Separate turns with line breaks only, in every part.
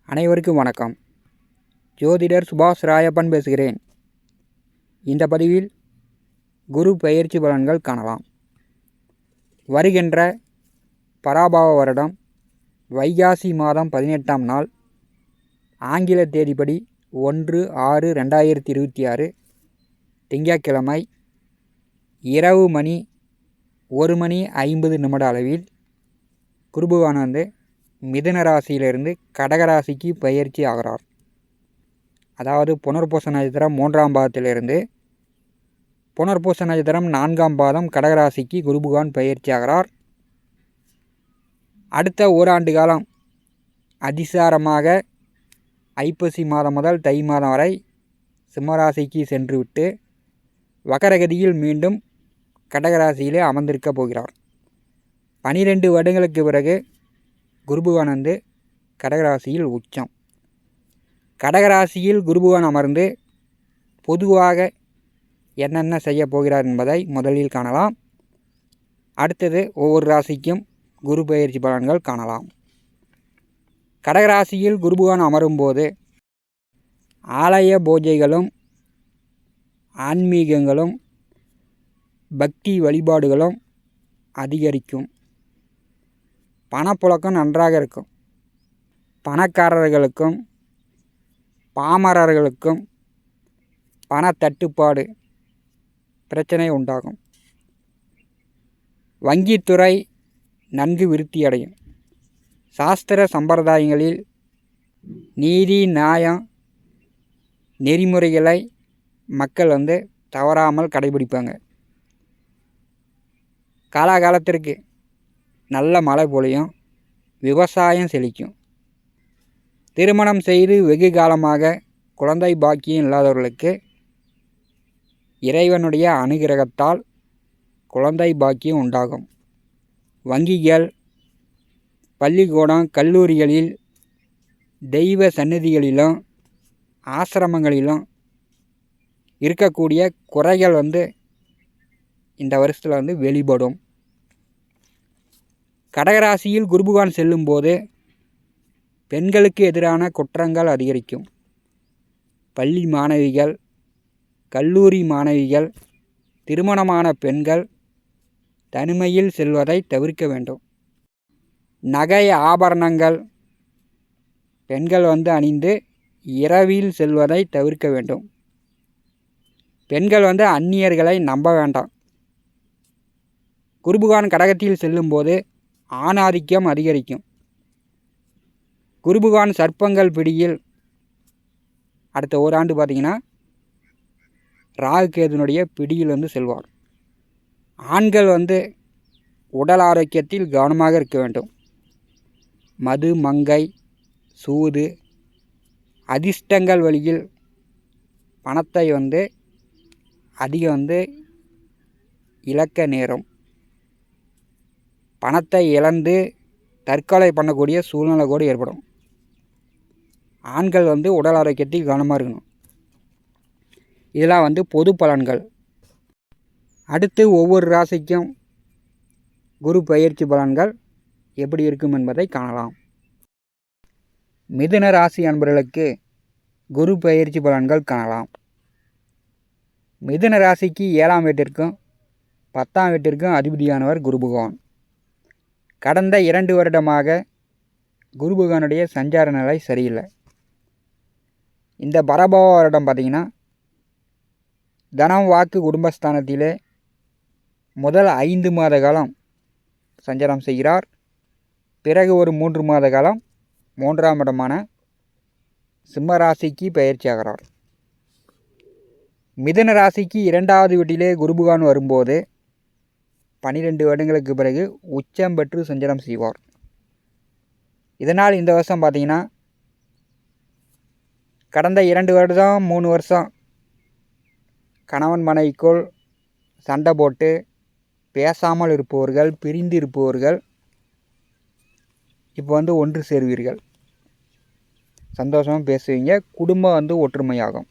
அனைவருக்கும் வணக்கம். ஜோதிடர் சுபாஷ் ராயப்பன் பேசுகிறேன். இந்த பதிவில் குரு பெயர்ச்சி பலன்கள் காணலாம். வருகின்ற பராபவ வருடம் வைகாசி மாதம் 18ஆம் நாள் ஆங்கில தேதிப்படி 1/6/2026 திங்கட்கிழமை இரவு மணி 1:50 அளவில் குருபகவான் மிதுன ராசியிலிருந்து கடகராசிக்கு பயிற்சி ஆகிறார். அதாவது புனர்பூச நட்சத்திரம் 3ஆம் பாதத்திலிருந்து புனர்பூச நட்சத்திரம் 4ஆம் பாதம் கடகராசிக்கு குருபகவான் பயிற்சி ஆகிறார். அடுத்த ஓராண்டு காலம் அதிசாரமாக ஐப்பசி மாதம் முதல் தை மாதம் வரை சிம்மராசிக்கு சென்றுவிட்டு வக்கரகதியில் மீண்டும் கடகராசியிலே அமர்ந்திருக்க போகிறார். 12 வருடங்களுக்கு பிறகு குருபகவான் கடகராசியில் உச்சம். கடகராசியில் குருபகவான் அமர்ந்து பொதுவாக என்னென்ன செய்ய போகிறார் என்பதை முதலில் காணலாம். அடுத்தது ஒவ்வொரு ராசிக்கும் குரு பெயர்ச்சி பலன்கள் காணலாம். கடகராசியில் குருபகவான் அமரும்போது ஆலய பூஜைகளும் ஆன்மீகங்களும் பக்தி வழிபாடுகளும் அதிகரிக்கும். பணப்புழக்கம் நன்றாக இருக்கும். பணக்காரர்களுக்கும் பாமரர்களுக்கும் பணத்தட்டுப்பாடு பிரச்சனை உண்டாகும். வங்கித்துறை நன்கு விருத்தியடையும். சாஸ்திர சம்பிரதாயங்களில் நீதி நியாயம் நெறிமுறைகளை மக்கள் தவறாமல் கடைபிடிப்பாங்க. காலாகாலத்திற்கு நல்ல மழை பொழியும். விவசாயம் செழிக்கும். திருமணம் செய்து வெகு காலமாக குழந்தை பாக்கியம் இல்லாதவர்களுக்கு இறைவனுடைய அனுகிரகத்தால் குழந்தை பாக்கியம் உண்டாகும். வங்கிகள், பள்ளிக்கூடம், கல்லூரிகளில், தெய்வ சந்நிதிகளிலும் ஆசிரமங்களிலும் இருக்கக்கூடிய குறைகள் இந்த வருஷத்தில் வெளிப்படும். கடகராசியில் குருபகவான் செல்லும்போது பெண்களுக்கு எதிரான குற்றங்கள் அதிகரிக்கும். பள்ளி மாணவிகள், கல்லூரி மாணவிகள், திருமணமான பெண்கள் தனிமையில் செல்வதை தவிர்க்க வேண்டும். நகை ஆபரணங்கள் பெண்கள் அணிந்து இரவில் செல்வதை தவிர்க்க வேண்டும். பெண்கள் அந்நியர்களை நம்ப வேண்டாம். குருபகவான் கடகத்தில் செல்லும்போது ஆணாதிக்கம் அதிகரிக்கும். குருபகவான் சர்ப்பங்கள் பிடியில் அடுத்த ஓராண்டு பார்த்திங்கன்னா ராகுகேதுனுடைய பிடியில் செல்வார். ஆண்கள் உடல் ஆரோக்கியத்தில் கவனமாக இருக்க வேண்டும். மது, மங்கை, சூது, அதிர்ஷ்டங்கள் வழியில் பணத்தை அதிகம் இழக்க நேரும். பணத்தை இழந்து தற்கொலை பண்ணக்கூடிய சூழ்நிலை கூட ஏற்படும். ஆண்கள் உடல் ஆரோக்கியத்தில் கவனமாக இருக்கணும். இதெல்லாம் பொது பலன்கள். அடுத்து ஒவ்வொரு ராசிக்கும் குரு பயிற்சி பலன்கள் எப்படி இருக்கும் என்பதை காணலாம். மிதுன ராசி அன்பர்களுக்கு குரு பயிற்சி பலன்கள் காணலாம். மிதுன ராசிக்கு 7ஆம் வீட்டிற்கும் 10ஆம் வீட்டிற்கும் அதிபதியானவர் குருபகவான். கடந்த 2 வருடமாக குருபகவானுடைய சஞ்சார நிலை சரியில்லை. இந்த பராபவ வருடம் பார்த்திங்கன்னா தனம், வாக்கு, குடும்பஸ்தானத்திலே முதல் 5 மாத காலம் சஞ்சாரம் செய்கிறார். பிறகு ஒரு 3 மாத காலம் 3ஆம் இடமான சிம்ம ராசிக்கு பயிற்சியாகிறார். மிதுன ராசிக்கு 2வது வீட்டிலே குருபகவான் வரும்போது 12 வருடங்களுக்கு பிறகு உச்சம் பெற்று சஞ்சாரம் செய்வார். இதனால் இந்த வருஷம் பார்த்திங்கன்னா கடந்த 2 வருடம் 3 வருஷம் கணவன் மனைவிக்குள் சண்டை போட்டு பேசாமல் இருப்பவர்கள், பிரிந்து இருப்பவர்கள் இப்போ ஒன்று சேருவீர்கள். சந்தோஷமாக பேசுவீங்க. குடும்பம் ஒற்றுமையாகும்.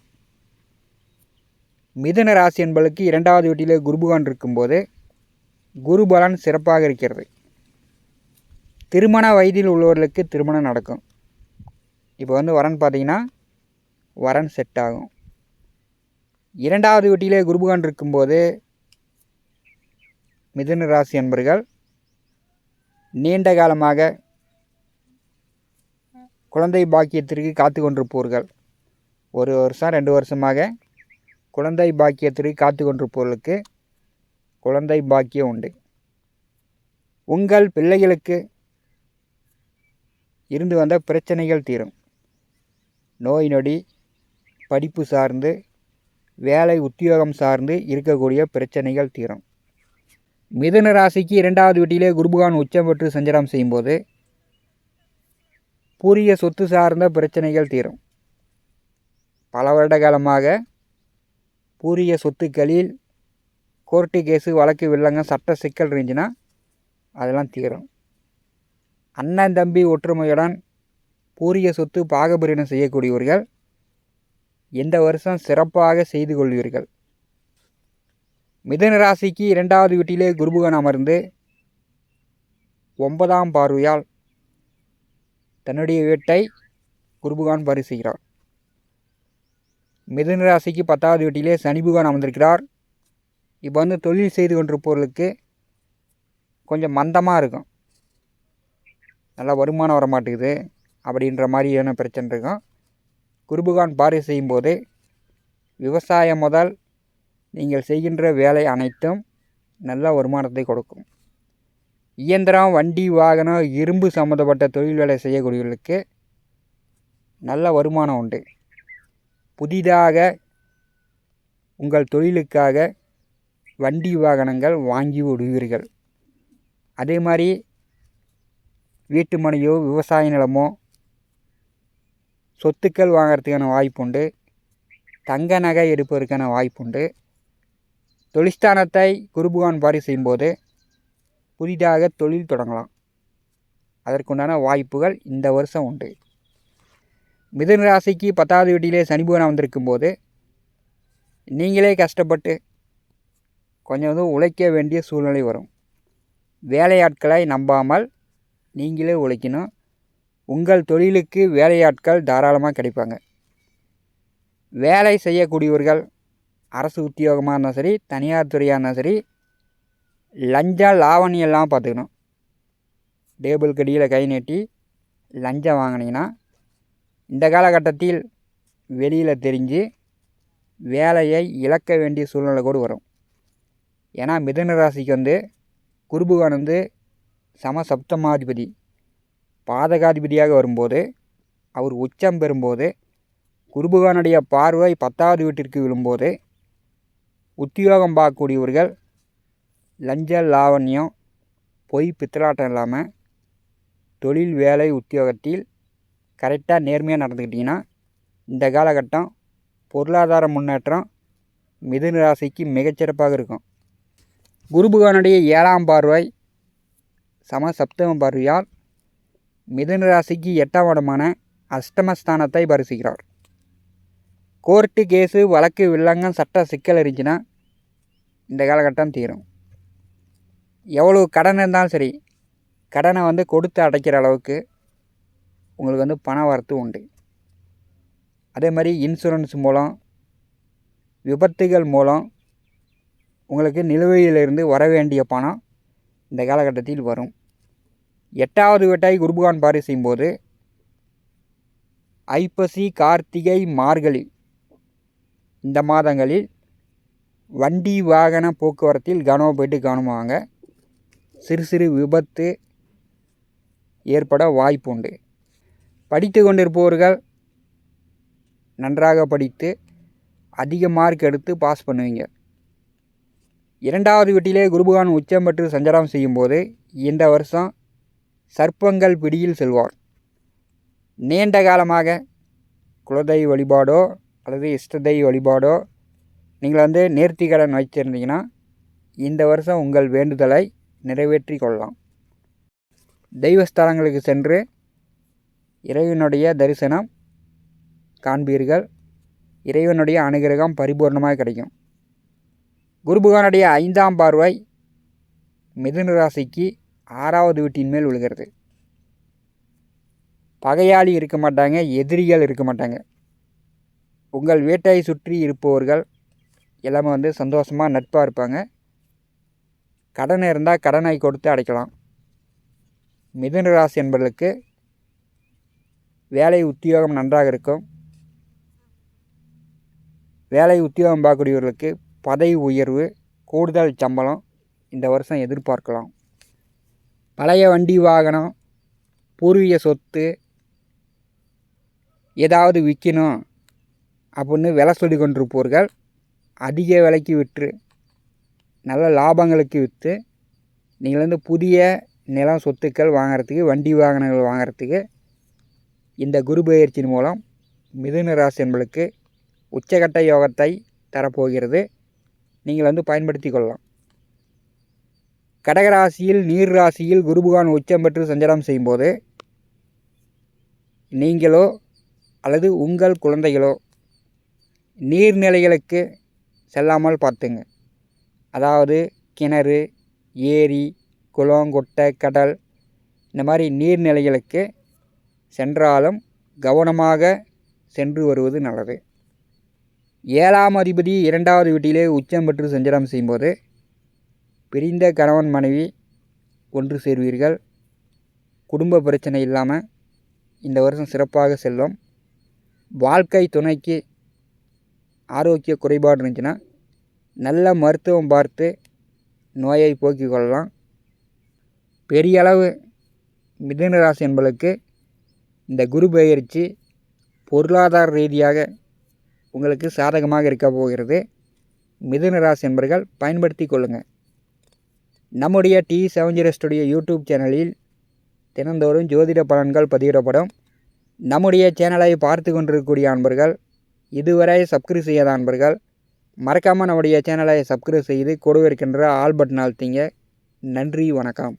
மிதுன ராசி என்பதற்கு 2வது வீட்டிலே குருபகவான் இருக்கும்போது குரு பலன் சிறப்பாக இருக்கிறது. திருமண வயதில் உள்ளவர்களுக்கு திருமணம் நடக்கும். இப்போ வரன் பார்த்தீங்கன்னா வரன் செட் ஆகும். 2வது வீட்டிலே குரு பகவான் இருக்கும்போது மிதுன ராசி அன்பர்கள் நீண்ட காலமாக குழந்தை பாக்கியத்திற்கு காத்து கொண்டிருப்பவர்கள், 1 வருஷம் 2 வருஷமாக குழந்தை பாக்கியத்திற்கு காத்து கொண்டிருப்பவர்களுக்கு குழந்தை பாக்கியம் உண்டு. உங்கள் பிள்ளைகளுக்கு இருந்து வந்த பிரச்சனைகள் தீரும். நோய் நொடி, படிப்பு சார்ந்து, வேலை உத்தியோகம் சார்ந்து இருக்கக்கூடிய பிரச்சனைகள் தீரும். மிதுன ராசிக்கு 2வது வீட்டிலே குரு பகவான் உச்சம் பெற்று சஞ்சாரம் செய்யும்போது பூரிய சொத்து சார்ந்த பிரச்சனைகள் தீரும். பல வருட காலமாக பூரிய சொத்துக்களில் கோர்ட்டு கேஸு வழக்கு வில்லங்க சட்ட சிக்கல் இருந்துச்சுன்னா அதெல்லாம் தீரும். அண்ணன் தம்பி ஒற்றுமையுடன் பூரிய சொத்து பாகபிரிவினை செய்யக்கூடியவர்கள் இந்த வருஷம் சிறப்பாக செய்து கொள்வீர்கள். மிதுன ராசிக்கு 2வது வீட்டிலே குரு பகவான் அமர்ந்து 9ஆம் பார்வையால் தன்னுடைய வீட்டை குரு பகவான் பரிசுகிறார். மிதுன ராசிக்கு 10வது வீட்டிலே சனி பகவான் அமர்ந்திருக்கிறார். இப்போ தொழில் செய்து கொண்டிருப்பவர்களுக்கு கொஞ்சம் மந்தமாக இருக்கும், நல்லா வருமானம் வர மாட்டேங்குது அப்படின்ற மாதிரியான பிரச்சனை இருக்கும். குரு பகவான் பார்வை செய்யும்போது விவசாயம் முதல் நீங்கள் செய்கின்ற வேலை அனைத்தும் நல்ல வருமானத்தை கொடுக்கும். இயந்திரம், வண்டி, வாகனம், இரும்பு சம்மந்தப்பட்ட தொழில் வேலை செய்யக்கூடியவர்களுக்கு நல்ல வருமானம் உண்டு. புதிதாக உங்கள் தொழிலுக்காக வண்டி வாகனங்கள் வாங்கி விடுவீர்கள். அதே மாதிரி வீட்டு மனையோ விவசாய நிலமோ சொத்துக்கள் வாங்கிறதுக்கான வாய்ப்புண்டு. தங்க நகை எடுப்பதற்கான வாய்ப்புண்டு. தொழிற்ஸ்தானத்தை குரு பகவான் பார்வை செய்யும்போது புதிதாக தொழில் தொடங்கலாம். அதற்குண்டான வாய்ப்புகள் இந்த வருஷம் உண்டு. மிதுன ராசிக்கு 10வது வீட்டிலே சனி பகவான் வந்திருக்கும் போது நீங்களே கஷ்டப்பட்டு கொஞ்சம் உழைக்க வேண்டிய சூழ்நிலை வரும். வேலையாட்களை நம்பாமல் நீங்களே உழைக்கணும். உங்கள் தொழிலுக்கு வேலையாட்கள் தாராளமாக கிடைப்பாங்க. வேலை செய்யக்கூடியவர்கள் அரசு உத்தியோகமாக இருந்தாலும் சரி, தனியார் துறையாக இருந்தாலும் சரி, லஞ்சம் லாவணியெல்லாம் பார்த்துக்கணும். டேபிள் கடியில் கை நீட்டி லஞ்சம் வாங்கினீங்கன்னா இந்த காலகட்டத்தில் வெளியில் தெரிஞ்சு வேலையை இழக்க வேண்டிய சூழ்நிலை கூட வரும். ஏன்னா மிதுன ராசிக்கு குரு பகவான் சமசப்தமாதிபதி பாதகாதிபதியாக வரும்போது, அவர் உச்சம் பெறும்போது, குரு பகவானுடைய பார்வை 10வது வீட்டிற்கு விழும்போது உத்தியோகம் பார்க்கக்கூடியவர்கள் லஞ்ச லாவண்யம், பொய் பித்தலாட்டம் இல்லாமல் தொழில் வேலை உத்தியோகத்தில் கரெக்டாக நேர்மையாக நடந்துக்கிட்டிங்கன்னா இந்த காலகட்டம் பொருளாதார முன்னேற்றம் மிதுன ராசிக்கு மிகச்சிறப்பாக இருக்கும். குரு பகவானுடைய 7ஆம் பார்வை சமசப்தம பார்வையால் மிதுன ராசிக்கு 8ஆம் இடமான அஷ்டமஸ்தானத்தை பரிசுகிறார். கோர்ட்டு கேஸு வழக்கு வில்லங்கம் சட்ட சிக்கல் இருந்துச்சுன்னா இந்த காலகட்டம் தீரும். எவ்வளோ கடன் இருந்தாலும் சரி, கடனை கொடுத்து அடைக்கிற அளவுக்கு உங்களுக்கு பண வரத்து உண்டு. அதே மாதிரி இன்சூரன்ஸ் மூலம், விபத்துகள் மூலம் உங்களுக்கு நிலுவையிலிருந்து வர வேண்டிய பணம் இந்த காலகட்டத்தில் வரும். 8வது வீட்டை குரு பகவான் பார்வை செய்யும்போது ஐப்பசி, கார்த்திகை, மார்கழி இந்த மாதங்களில் வண்டி வாகன போக்குவரத்தில் கவனமாக போயிட்டு கவனமாங்க. சிறு சிறு விபத்து ஏற்பட வாய்ப்பு உண்டு. படித்து கொண்டிருப்பவர்கள் நன்றாக படித்து அதிக மார்க் எடுத்து பாஸ் பண்ணுவீங்க. 2வது வீட்டிலே குரு பகவான் உச்சம் பெற்று சஞ்சாரம் செய்யும்போது இந்த வருஷம் சர்ப்பங்கள் பிடியில் செல்வார். நீண்ட காலமாக குலதெய்வ வழிபாடோ அல்லது இஷ்டதெய்வ வழிபாடோ நீங்கள் நேர்த்திக்கடன் வச்சுருந்தீங்கன்னா இந்த வருஷம் உங்கள் வேண்டுதலை நிறைவேற்றி கொள்ளலாம். தெய்வஸ்தலங்களுக்கு சென்று இறைவனுடைய தரிசனம் காண்பீர்கள். இறைவனுடைய அனுகிரகம் பரிபூர்ணமாக கிடைக்கும். குரு பகவானுடைய 5ஆம் பார்வை மிதுன ராசிக்கு 6வது வீட்டின் மேல் விழுகிறது. பகையாளி இருக்க மாட்டாங்க, எதிரிகள் இருக்க மாட்டாங்க. உங்கள் வீட்டை சுற்றி இருப்பவர்கள் எல்லாமே சந்தோஷமாக நட்பாக இருப்பாங்க. கடன் இருந்தால் கடனை கொடுத்து அடைக்கலாம். மிதுன ராசி என்பவர்களுக்கு வேலை உத்தியோகம் நன்றாக இருக்கும். வேலை உத்தியோகம் பார்க்கக்கூடியவர்களுக்கு பதவி உயர்வு, கூடுதல் சம்பளம் இந்த வருஷம் எதிர்பார்க்கலாம். பழைய வண்டி வாகனம், பூர்வீக சொத்து ஏதாவது விற்கணும் அப்படின்னு விலை சொல்லி கொண்டிருப்பவர்கள் அதிக விலைக்கு விற்று நல்ல லாபங்களுக்கு விற்று நீங்கள் புதிய நிலம் சொத்துக்கள் வாங்கிறதுக்கு, வண்டி வாகனங்கள் வாங்கிறதுக்கு இந்த குரு பெயர்ச்சியின் மூலம் மிதுன ராசி என்பவர்களுக்கு உச்சகட்ட யோகத்தை தரப்போகிறது. நீங்கள் பயன்படுத்தி கொள்ளலாம். கடகராசியில் நீர் ராசியில் குரு பகவான் உச்சம் பெற்று சஞ்சாரம் செய்யும்போது நீங்களோ அல்லது உங்கள் குழந்தைகளோ நீர்நிலைகளுக்கு செல்லாமல் பார்த்துங்க. அதாவது கிணறு, ஏரி, குளம், குட்டை, கடல் இந்த மாதிரி நீர்நிலைகளுக்கு சென்றாலும் கவனமாக சென்று வருவது நல்லது. 7ஆம் அதிபதி 2வது வீட்டிலே உச்சம் பெற்று சஞ்சாரம் செய்யும்போது பிரிந்த கணவன் மனைவி ஒன்று சேர்வீர்கள். குடும்ப பிரச்சனை இல்லாமல் இந்த வருஷம் சிறப்பாக செல்லும். வாழ்க்கை துணைக்கு ஆரோக்கிய குறைபாடு இருந்துச்சுன்னா நல்ல மருத்துவம் பார்த்து நோயை போக்கிக் கொள்ளலாம். பெரிய அளவு மிதுன ராசி என்பவர்களுக்கு இந்த குரு பெயர்ச்சி பொருளாதார ரீதியாக உங்களுக்கு சாதகமாக இருக்க போகிறது. மிதுன ராசி என்பவர்கள் பயன்படுத்தி கொள்ளுங்கள். நம்முடைய T70 ஸ்டுடியோ யூடியூப் சேனலில் தினந்தோறும் ஜோதிட பலன்கள் பதிவிடப்படும். நம்முடைய சேனலை பார்த்து கொண்டிருக்கக்கூடிய அன்பர்கள், இதுவரை சப்ஸ்கிரைப் செய்யாத அன்பர்கள் மறக்காமல் நம்முடைய சேனலை சப்ஸ்கிரைப் செய்து கூட இருக்கின்ற ஆல் பட்டன் அழுத்திங்க. நன்றி, வணக்கம்.